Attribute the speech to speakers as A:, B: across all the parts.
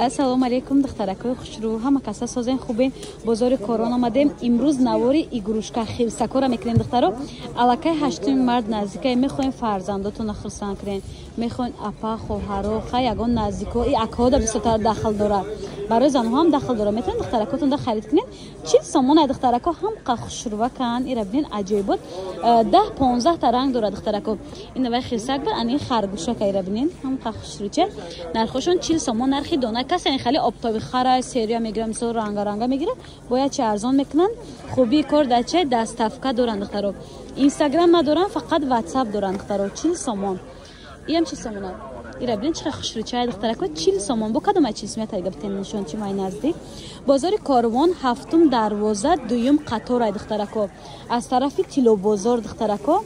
A: Ассалому алейкум духтаракои хушрӯ, ҳама каса созен хубен. Бозори Корон омадем. Имрӯз навори игрушка хирсакора мекунем духтаро. Аллакай 8 март наздикай, мехоҳем фарзандотонро хирсан кунем, мехоҳем апа, хоҳаро, хай ягон наздико, и акҳода бисёртар дахл дорад. Барои занҳо ҳам дахл дорад. Метавонед духтаракотонро харид кунед. Чил сомон ай духтарако ҳамқа хушрӯвакан. Ира бинен аҷоибот 10-15 та ранг дорад духтарако. Ина вай хирсак бар, ани харгушака ира бинен ҳамқа хушрӯча. Нархошон 40 сомон нархи дона. Касани хали обтоби хара серия мегирам, мисол ранга мегира, бояд чи арзон мекунан. Хуби кор дача даставка доран духтаро. Инстаграм надоран, фақат WhatsApp доран духтаро. 40 сомон. Иам 40 сомон. Ира бинен чиқа хушрӯча духтарако 40 сомон. Бо кадом чиз мета гаптен нишон чи май наздик. Бозори Корвон 7 дарвоза 2 қатор ай духтарако. Аз тарафи Тило бозор духтарако.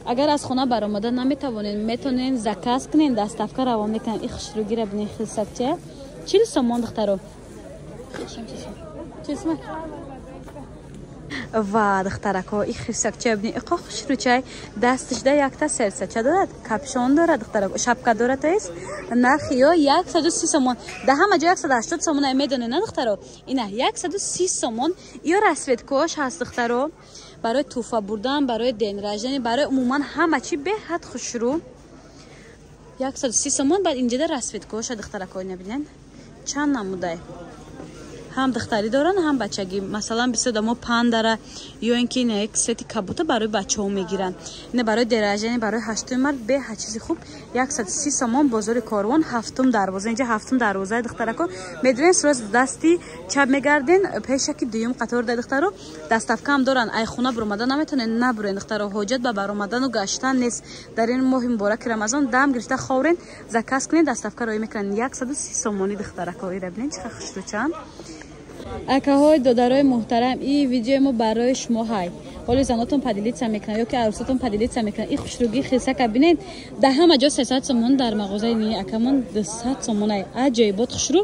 A: Агар аз хона баромада наметавонен, метонен заказ кунен, даставка равон мекунен. И хушрӯгира бинен хирсакча 40 сомон духтаро. Чисма ва духтарако и хирсакча бинен иқо хушрӯчай дастишда якта серсача дорад, капшон дорад духтарако, шапка дорад аст. Нархи ё 130 сомон. Да ҳама ҷо 180 сомон ай медонен на духтаро. Ина 130 сомон. Ё расветкош ҳаст духтаро. Барои туфа бурдан, барои ден раждани, барои умуман ҳама чи беҳад хушрӯ. 130 сомон. Баъд инҷода расветкоша духтарако набинен. Чанд намудай. Ҳам духтарӣ доран, ҳам бачагӣ. Масалан бисёр дамо пандара ё ин ки як сети кабута барои бачаҳо мегиранд. Ина барои дераждани, барои 8 март беҳад чизи хуб. 130 сомон. Бозори Корвон 7 дарвоза. Инҷа 7 дарвоза духтарако. Медонен сураз дасти чап мегарден, пешаки 2 қатор да духтаро. Даставка ҳам доран. Ай хона буромада наметонен набурен духтаро. Ҳоҷат ба баромадану гаштан нест. Дар ин моҳи мубораки Рамазон дам гирифта ховрен, заказ кунед, даставка роӣ мекунанд. 130 сомони духтарако. Ира бинен чиқа хушрӯчанд. Акаҳои додарои муҳтарам, и видеои мо барои шумо ҳай. Ҳоли занотон падилитса мекунад ё ки арӯсатон падилитса мекунад. И хушрӯги хирсака бинед. Да ҳама ҷо 300 сомон, дар мағозаи ни акамон 200 сомон ай. Аҷоибот хушрӯ.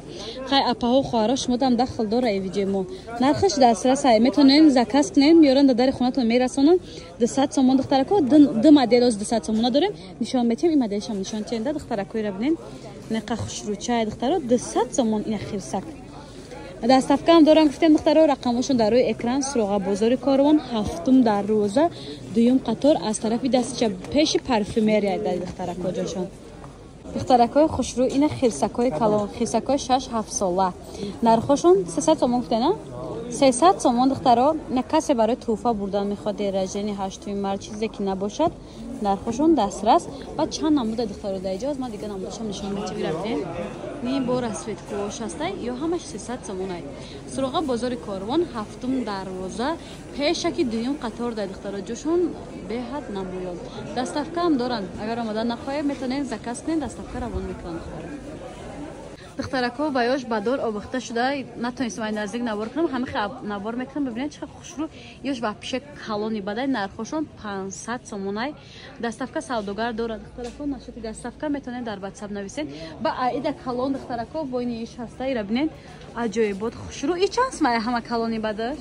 A: Хай апаҳо хоҳаро шумо дам дахл дора и видеои мо. Нархаш дастрас ай. Метонен заказ кунен, меёран да дари хонатон мерасонанд. 200 сомон духтарако. Ду модел 200 сомона дорем. Нишон метем, и моделш ҳам нишон тенда духтарако ира бинен. Неқа хушрӯча ай духтаро 200 сомон ина хирсак. Даставка ҳам дорам гуфтем духтаро, рақамошон дар рӯи экран. Суроға бозори Корвон 7 дарвоза 2 қатор аз тарафи дастича пеши парфюмерия дар духтарако ҷошон. Духтаракои хушрӯ ина хирсакои калон, хирсакои 6-7 сола. Нархошон 300 сомон гуфтена? 300 сомон духтаро. На касе барои туфа бурдан мехоҳад дераждани 8 март чизе ки набошад. Нархошон дастрас. Баъд чанд намуда духтаро дар иҷоз ман дига намудашам нишон метем рафтем. Ни бо расветкош ҳастай ё ҳамаш 300 сомон ай. Суроға бозори Корвон 7 дарвоза пешаки 2 қатор дар духтаро ҷошон беҳад намоён. Даставка ҳам доранд. Агар омадан нахоҳед метавонед заказ кунед, даставка равон мекунанд духтаро. Духтарако ба ёш бадор обихта шуда, натонистам ай наздик навор кунам, ҳамихе навор мекунам. Бибинед чиқа хушрӯ. Ёш ба пиша калони бадай нархошон 500 сомон ай. Даставка савдогар дорад духтарако. нашоти даставка метавонед дар WhatsApp нависед. Ба аида калон духтарако бойни иш ҳаста ира бинед. Аҷоибот хушрӯ. И чанд смай ҳама калони бадаш?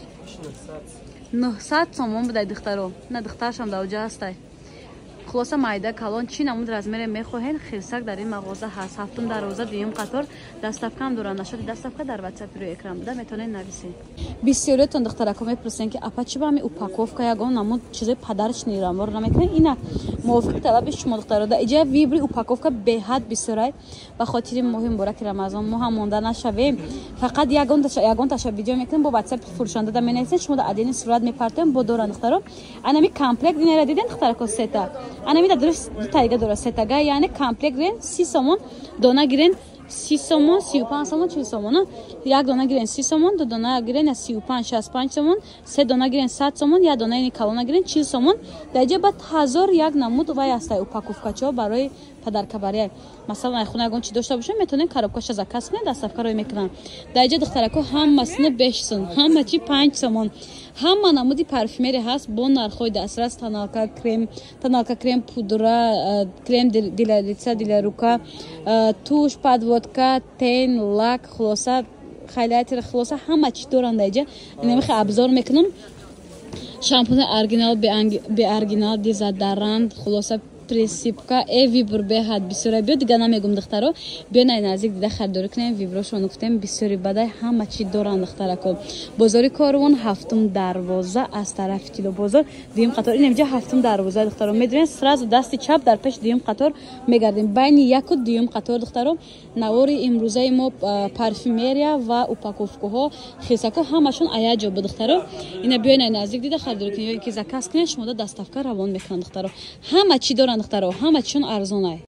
A: 900 сомон будай духтаро. На духтаршам даоҷа ҳастай. Хулоса майда калон чи намуд размере мехоҳед хирсак дар ин мағоза ҳаст. 7 дарвоза 2 қатор. Даставка ҳам доранд. Нашоти даставка дар WhatsApp рӯи экран буда метавонед нависед. Бисёретон духтарако мепурсен ки апа чи ба ҳамин упаковка ягон намуд чизе падарчни рамор намекунед. Ина мувофиқи талаби шумо духтаро. Да иҷа вибри упаковка беҳад бисёр ай. Ба хотири моҳи мубораки Рамазон мо ҳам монда нашавем. Фақат ягон таша видео мекунем бо WhatsApp фурӯшанда да менависед. Шумо да адини сурат мепартем бо доранд духтаро. Анами комплект динера диден духтарако сета. Анамида дуруст тайга дора сетага, яъне комплект гирен 30 сомон, дона гирен 30 сомон, 35 сомон, 40 сомон. Як дона гирен 30 сомон, ду дона гирен 35, 65 сомон, се дона гирен 100 сомон, я дона ини калона гирен 40 сомон. Даҷа бад 1000 як намуд вай астай упаковкачо барои падаркабария. Масалан ай хона ягон чи дошта бошем, метавонед коробкаша заказ кунед, даставка роӣ мекунанд. Даҷа духтарако ҳамасini 5 сомон, ҳама чи 5 сомон. Ҳама намуди парфюмерия ҳаст бо нархҳои дастрас. Тоналка крем пудра, крем для лица, для рука, туш, подводка, тен, лак, хулоса хайлайтер, хулоса ҳама чи доранд даҷа. Намехе обзор мекунам. Шампуни оригинал, беоригинал, дезодорант, хулоса присипка вибр беҳад бисёре биё дига намегум духтаро биёнай наздик дида харидорӣ кунем виброшон гуфтем бисёри бадай ҳама чӣ доранд духтарако бозори Корвон ҳафтум дарвоза аз тарафи Тило бозор дуюм қатор инҷа ҳафтум дарвоза духтаро медонед сразу дасти чап дар пеш дуюм қатор мегардем байни яку дуюм қатор духтаро навори имрӯзаи мо парфюмерия ва упаковкаҳо хисако ҳамашон аяҷо бо духтаро ина биёнай наздик дида харидорӣ кунем ё ки заказ кунем шумо доставка равон мекунанд духтаро ҳама чӣ доранд духтаро ҳама чишон арзонай